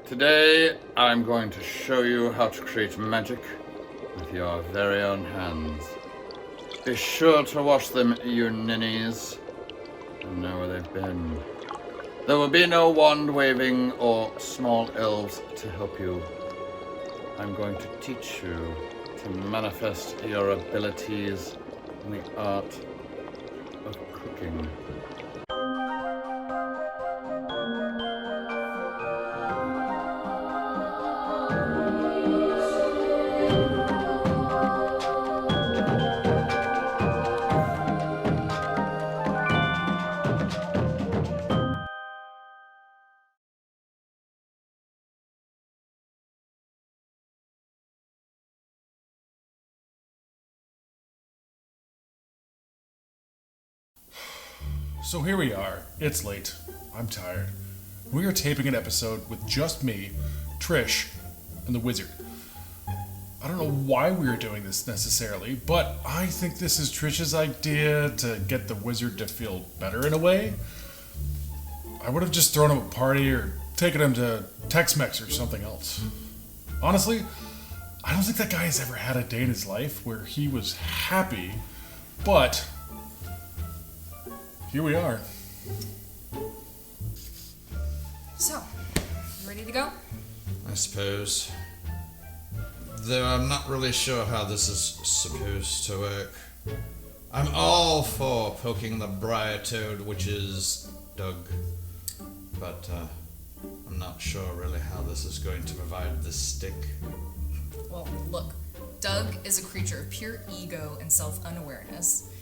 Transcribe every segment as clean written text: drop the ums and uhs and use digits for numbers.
Today, I'm going to show you how to create magic with your very own hands. Be sure to wash them, you ninnies, and know where they've been. There will be no wand waving or small elves to help you. I'm going to teach you to manifest your abilities in the art of cooking. So here we are. It's late. I'm tired. We are taping an episode with just me, Trish, and the wizard. I don't know why we are doing this necessarily, but I think this is Trish's idea to get the wizard to feel better in a way. I would have just thrown him a party or taken him to Tex-Mex or something else. Honestly, I don't think that guy has ever had a day in his life where he was happy, but here we are. So, you ready to go? I suppose. Though I'm not really sure how this is supposed to work. I'm all for poking the briar-toed witch's Doug, but I'm not sure really how this is going to provide this stick. Well, look, Doug is a creature of pure ego and self-unawareness.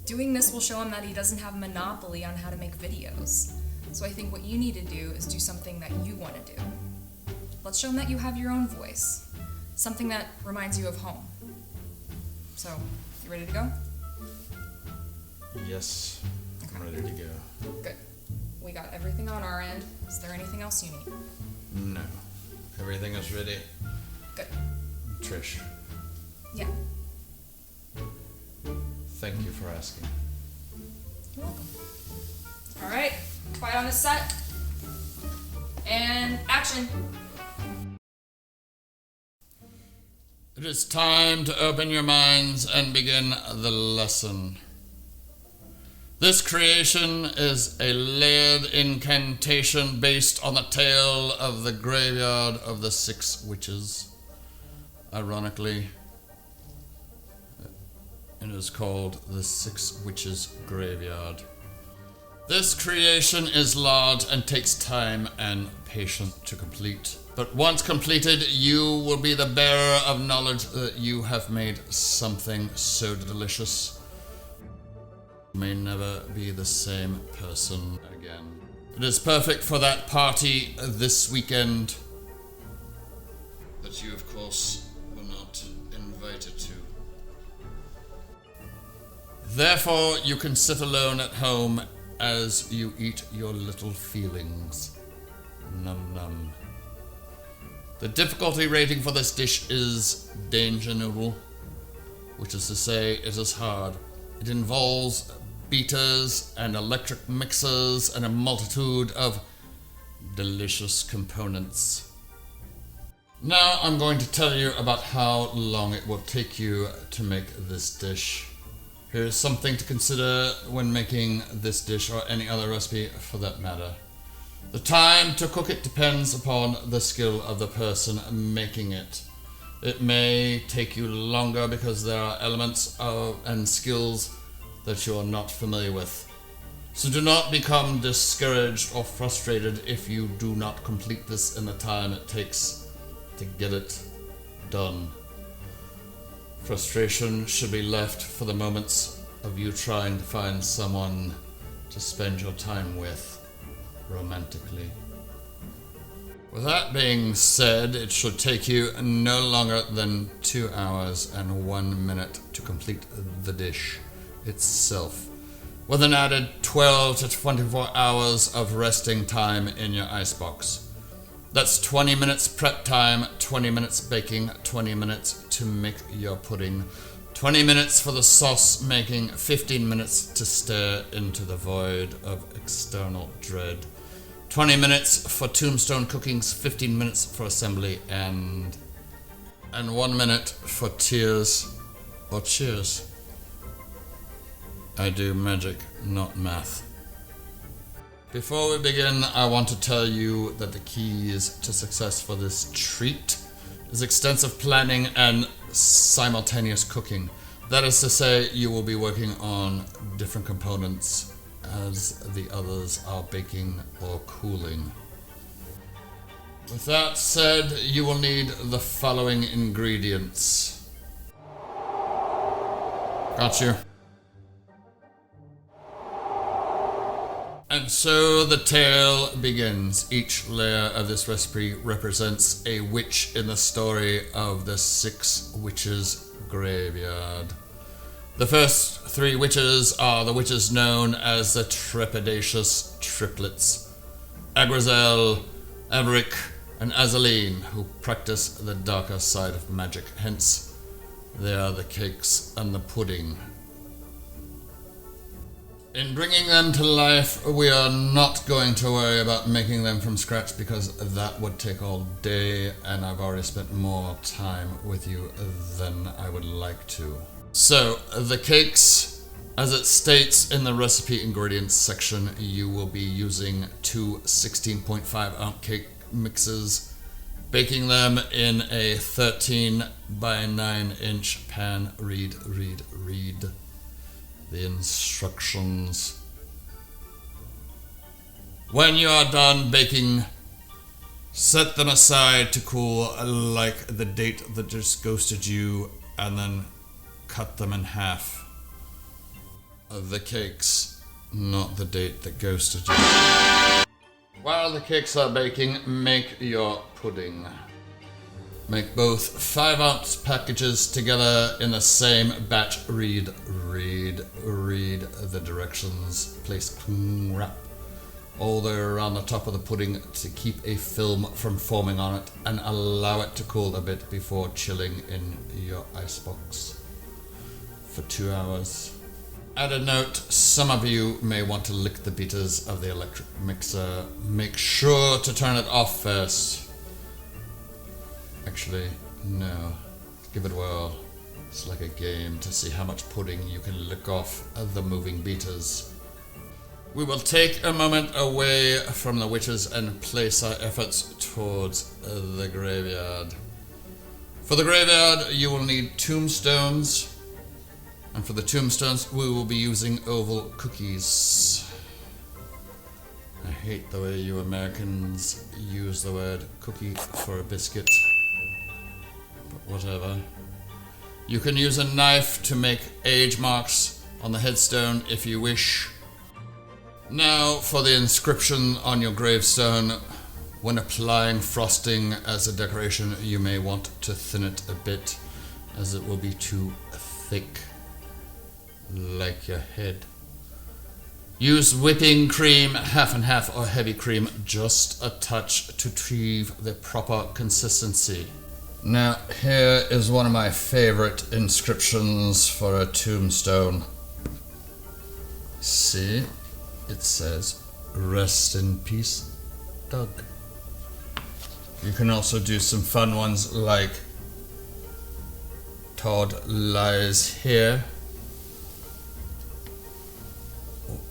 Doing this will show him that he doesn't have a monopoly on how to make videos. So I think what you need to do is do something that you want to do. Let's show him that you have your own voice. Something that reminds you of home. So, you ready to go? Yes, I'm ready to go. Good. We got everything on our end. Is there anything else you need? No. Everything is ready. Good. Trish, Yeah. thank you for asking. You're welcome. Alright, quiet on this set. And action. It is time to open your minds and begin the lesson. This creation is a layered incantation based on the tale of the graveyard of the 6 witches. Ironically, it is called the 6 Witches Graveyard. This creation is large and takes time and patience to complete. But once completed, you will be the bearer of knowledge that you have made something so delicious. You may never be the same person again. It is perfect for that party this weekend that you, of course, were not invited to. Therefore, you can sit alone at home as you eat your little feelings. Num num. The difficulty rating for this dish is Danger Noodle, which is to say it is hard. It involves beaters and electric mixers and a multitude of delicious components. Now I'm going to tell you about how long it will take you to make this dish. Here's something to consider when making this dish or any other recipe for that matter. The time to cook it depends upon the skill of the person making it. It may take you longer because there are elements and skills that you are not familiar with. So do not become discouraged or frustrated if you do not complete this in the time it takes to get it done. Frustration should be left for the moments of you trying to find someone to spend your time with romantically. With that being said, it should take you no longer than 2 hours and 1 minute to complete the dish itself, with an added 12 to 24 hours of resting time in your icebox. That's 20 minutes prep time, 20 minutes baking, 20 minutes to make your pudding, 20 minutes for the sauce making, 15 minutes to stare into the void of external dread, 20 minutes for tombstone cookings, 15 minutes for assembly, and 1 minute for tears or cheers. I do magic, not math. Before we begin, I want to tell you that the keys to success for this treat is extensive planning and simultaneous cooking. That is to say, you will be working on different components as the others are baking or cooling. With that said, you will need the following ingredients. Got you. And so the tale begins. Each layer of this recipe represents a witch in the story of the 6 Witches' Graveyard. The first 3 witches are the witches known as the Trepidatious Triplets, Agrizel, Averick, and Azaleen, who practice the darker side of magic. Hence, they are the cakes and the pudding. In bringing them to life, we are not going to worry about making them from scratch because that would take all day, and I've already spent more time with you than I would like to. So, the cakes, as it states in the recipe ingredients section, you will be using 2 16.5 ounce cake mixes, baking them in a 13 by 9 inch pan. Read the instructions. When you are done baking, set them aside to cool like the date that just ghosted you, and then cut them in half. The cakes, not the date that ghosted you. While the cakes are baking, make your pudding. Make both 5 ounce packages together in the same batch. Read the directions. Place cling wrap all the way around the top of the pudding to keep a film from forming on it, and allow it to cool a bit before chilling in your icebox for 2 hours. Add a note, some of you may want to lick the beaters of the electric mixer. Make sure to turn it off first. Actually, no. Give it a whirl. It's like a game to see how much pudding you can lick off the moving beaters. We will take a moment away from the witches and place our efforts towards the graveyard. For the graveyard, you will need tombstones. And for the tombstones, we will be using oval cookies. I hate the way you Americans use the word cookie for a biscuit. But whatever. You can use a knife to make age marks on the headstone if you wish. Now for the inscription on your gravestone. When applying frosting as a decoration, you may want to thin it a bit, as it will be too thick, like your head. Use whipping cream, half and half, or heavy cream, just a touch to achieve the proper consistency. Now, here is one of my favorite inscriptions for a tombstone. See, it says, "Rest in peace, Doug." You can also do some fun ones like, "Todd lies here.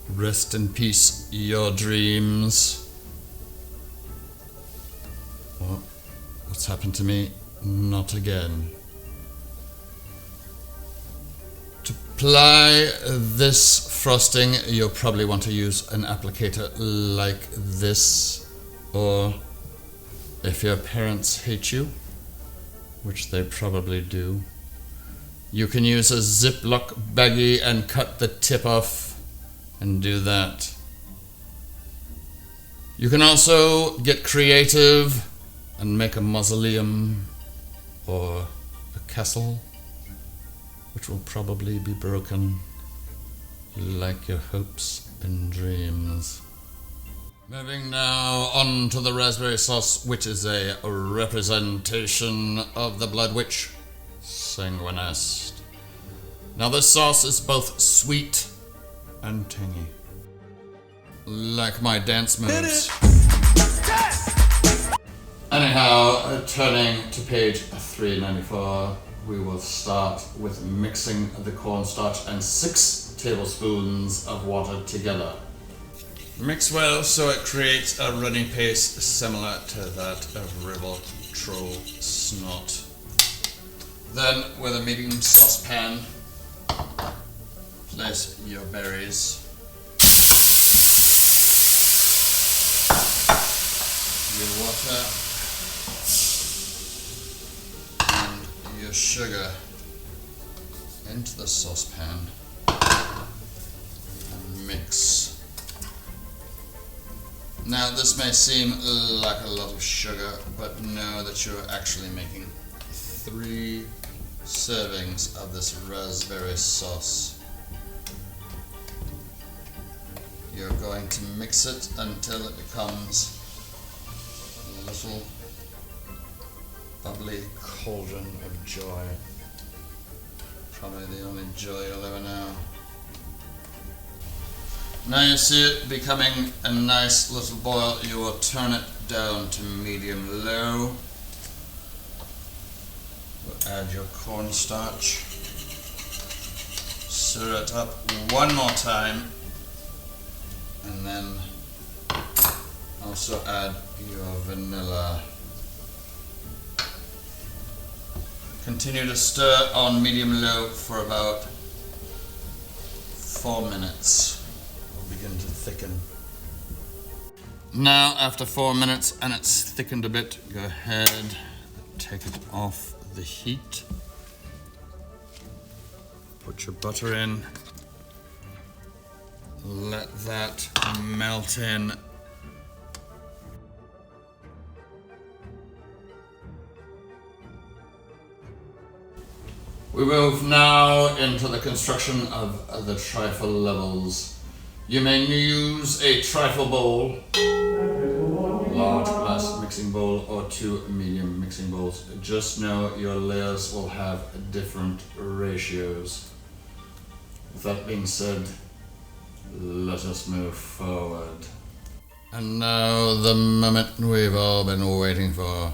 Rest in peace, your dreams." What's happened to me? Not again. To apply this frosting, you'll probably want to use an applicator like this, or if your parents hate you, which they probably do, you can use a Ziploc baggie and cut the tip off and do that. You can also get creative and make a mausoleum or a castle, which will probably be broken like your hopes and dreams. Moving now on to the raspberry sauce, which is a representation of the Blood Witch, Sanguinest. Now this sauce is both sweet and tangy, like my dance moves. Anyhow, turning to page 394, we will start with mixing the cornstarch and 6 tablespoons of water together. Mix well so it creates a running paste similar to that of river troll snot. Then, with a medium saucepan, place your berries, your water, and your sugar into the saucepan and mix. Now, this may seem like a lot of sugar, but know that you're actually making 3 servings of this raspberry sauce. You're going to mix it until it becomes a little bubbly cauldron of joy. Probably the only joy you'll ever know. Now you see it becoming a nice little boil. You will turn it down to medium low. We'll add your cornstarch. Stir it up one more time. And then also add your vanilla. Continue to stir on medium-low for about 4 minutes. It'll begin to thicken. Now, after 4 minutes and it's thickened a bit, go ahead, take it off the heat. Put your butter in. Let that melt in. We move now into the construction of the trifle levels. You may use a trifle bowl, large glass mixing bowl, or 2 medium mixing bowls. Just know your layers will have different ratios. With that being said, let us move forward. And now the moment we've all been waiting for.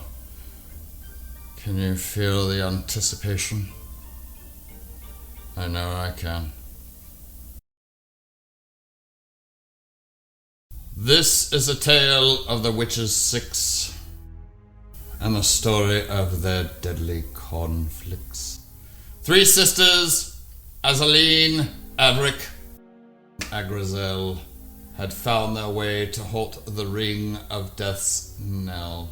Can you feel the anticipation? I know I can. This is a tale of the Witches 6 and the story of their deadly conflicts. 3 sisters, Azaleen, Avric, Agrizel, had found their way to halt the ring of Death's knell.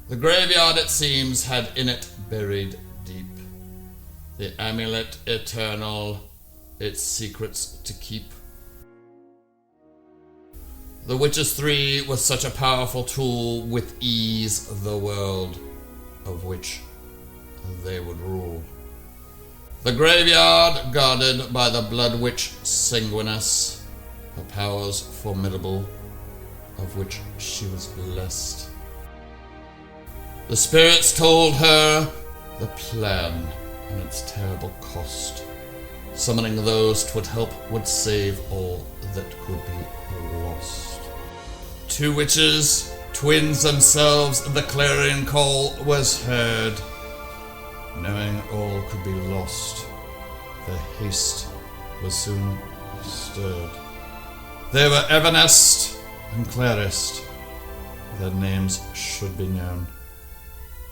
The graveyard, it seems, had in it buried deep the amulet eternal, its secrets to keep. The Witches 3 was such a powerful tool with ease the world of which they would rule. The graveyard, guarded by the Blood Witch Sanguinus, her powers formidable, of which she was blessed. The spirits told her the plan and its terrible cost. Summoning those 'twould help would save all that could be lost. 2 witches, twins themselves, the clarion call was heard. Knowing all could be lost, their haste was soon stirred. They were Evanest and Clarist. Their names should be known,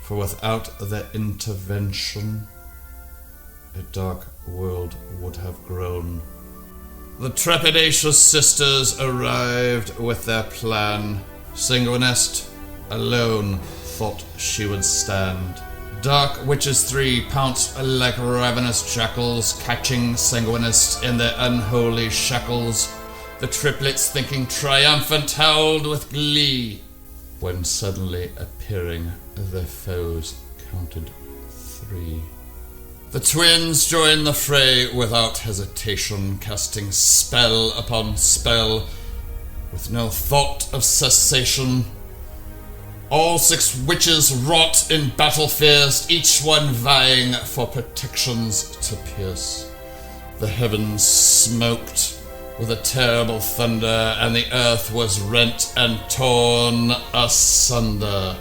for without their intervention, a dark world would have grown. The trepidatious sisters arrived with their plan. Sanguinest alone thought she would stand. Dark Witches 3 pounced like ravenous jackals, catching Sanguinist in their unholy shackles. The triplets, thinking triumphant, howled with glee, when suddenly appearing their foes counted 3. The twins joined the fray without hesitation, casting spell upon spell, with no thought of cessation. All 6 witches wrought in battle fierce, each one vying for protections to pierce. The heavens smoked, with a terrible thunder, and the earth was rent and torn asunder.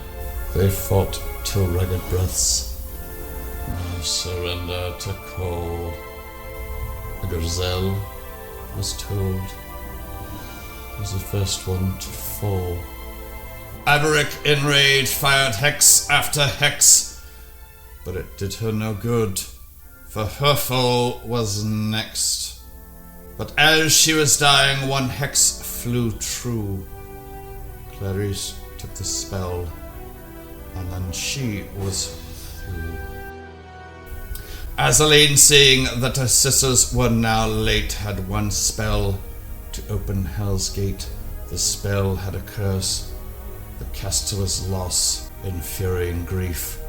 They fought till ragged breaths, no surrender to cold. The gazelle was told, was the first one to fall. Avaric, enraged, fired hex after hex, but it did her no good, for her fall was next. But as she was dying, one hex flew true. Clarice took the spell, and then she was through. Azaleen, seeing that her sisters were now late, had one spell to open Hell's Gate. The spell had a curse, the caster's loss. In fury and grief,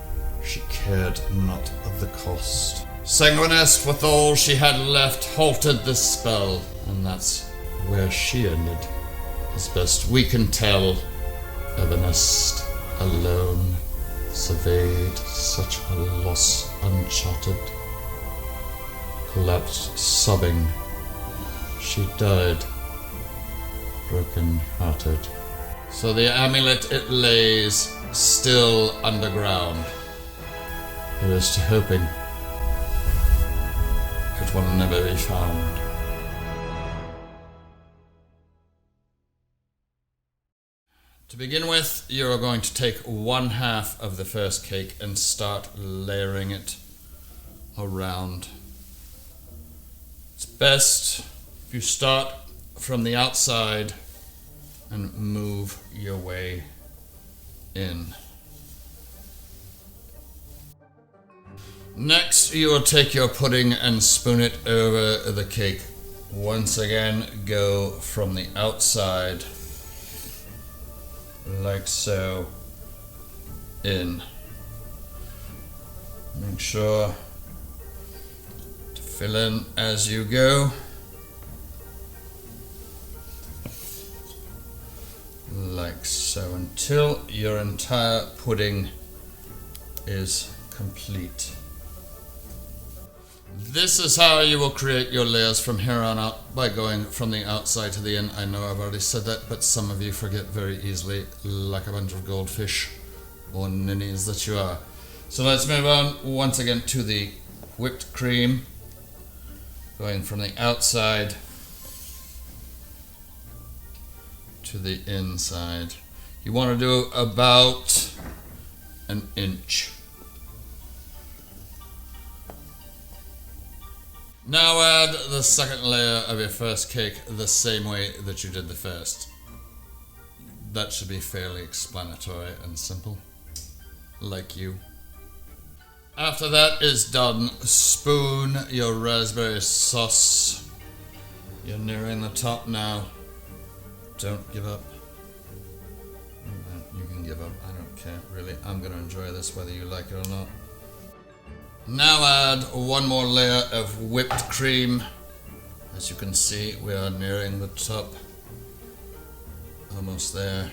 she cared not of the cost. Sanguinous with all she had left, halted the spell, and that's where she ended. As best we can tell, Evanest alone surveyed such a loss uncharted. Collapsed sobbing, she died broken-hearted. So the amulet, it lays still underground. There is to hoping it will never be found. To begin with, you are going to take 1/2 of the first cake and start layering it around. It's best if you start from the outside and move your way in. Next, you will take your pudding and spoon it over the cake. Once again, go from the outside, like so, in. Make sure to fill in as you go. Like so, until your entire pudding is complete. This is how you will create your layers from here on out, by going from the outside to the in. I know I've already said that, but some of you forget very easily, like a bunch of goldfish or ninnies that you are. So let's move on once again to the whipped cream, going from the outside to the inside. You want to do about an inch. Now add the second layer of your first cake the same way that you did the first. That should be fairly explanatory and simple, like you. After that is done, spoon your raspberry sauce. You're nearing the top now. Don't give up. You can give up, I don't care, really. I'm going to enjoy this whether you like it or not. Now add one more layer of whipped cream. As you can see, we are nearing the top. Almost there.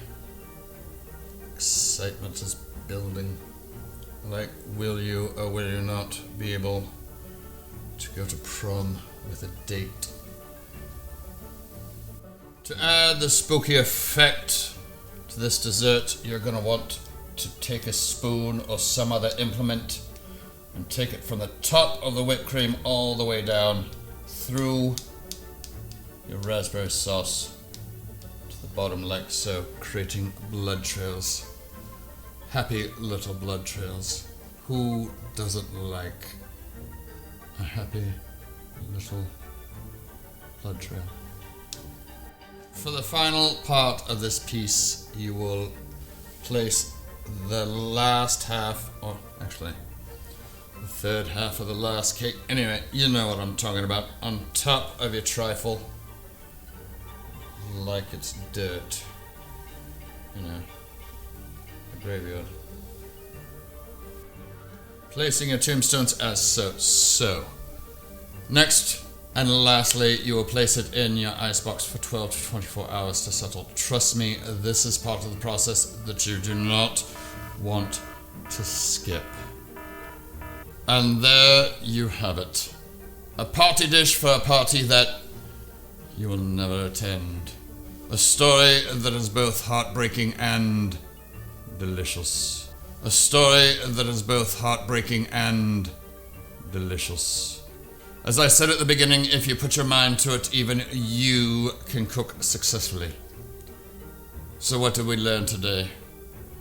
Excitement is building. Like, will you or will you not be able to go to prom with a date? To add the spooky effect to this dessert, you're going to want to take a spoon or some other implement and take it from the top of the whipped cream all the way down through your raspberry sauce to the bottom, like so, creating blood trails. Happy little blood trails. Who doesn't like a happy little blood trail? For the final part of this piece, you will place the last half, or actually the third half of the last cake. Anyway, you know what I'm talking about. On top of your trifle, like it's dirt. You know, a graveyard. Placing your tombstones as so. So, next and lastly, you will place it in your icebox for 12 to 24 hours to settle. Trust me, this is part of the process that you do not want to skip. And there you have it. A party dish for a party that you will never attend. A story that is both heartbreaking and delicious. A story that is both heartbreaking and delicious. As I said at the beginning, if you put your mind to it, even you can cook successfully. So what did we learn today?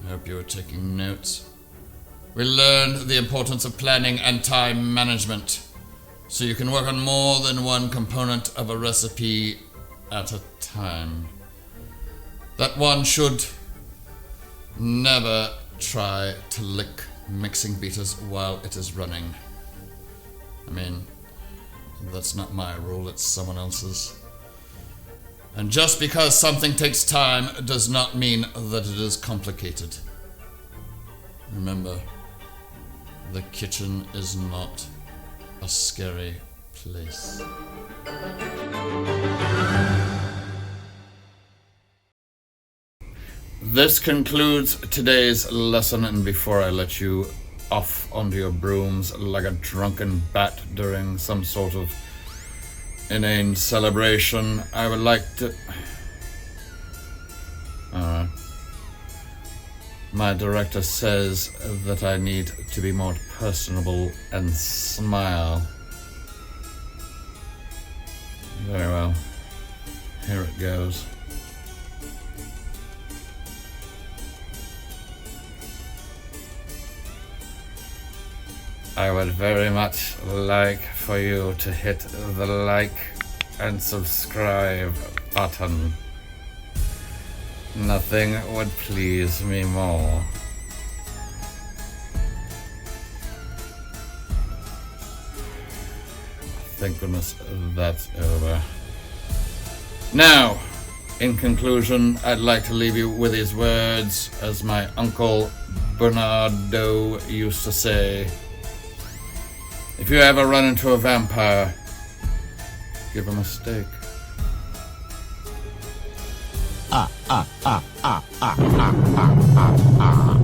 I hope you were taking notes. We learned the importance of planning and time management, so you can work on more than one component of a recipe at a time. That one should never try to lick mixing beaters while it is running. I mean, that's not my rule, it's someone else's. And just because something takes time does not mean that it is complicated. Remember, the kitchen is not a scary place. This concludes today's lesson, and before I let you off onto your brooms like a drunken bat during some sort of inane celebration, I would like to... Alright. My director says that I need to be more personable and smile. Very well. Here it goes. I would very much like for you to hit the like and subscribe button. Nothing would please me more. Thank goodness that's over. Now, in conclusion, I'd like to leave you with these words, as my uncle Bernardo used to say. If you ever run into a vampire, give him a steak. Ah, ah, ah, ah, ah, ah, ah, ah, ah.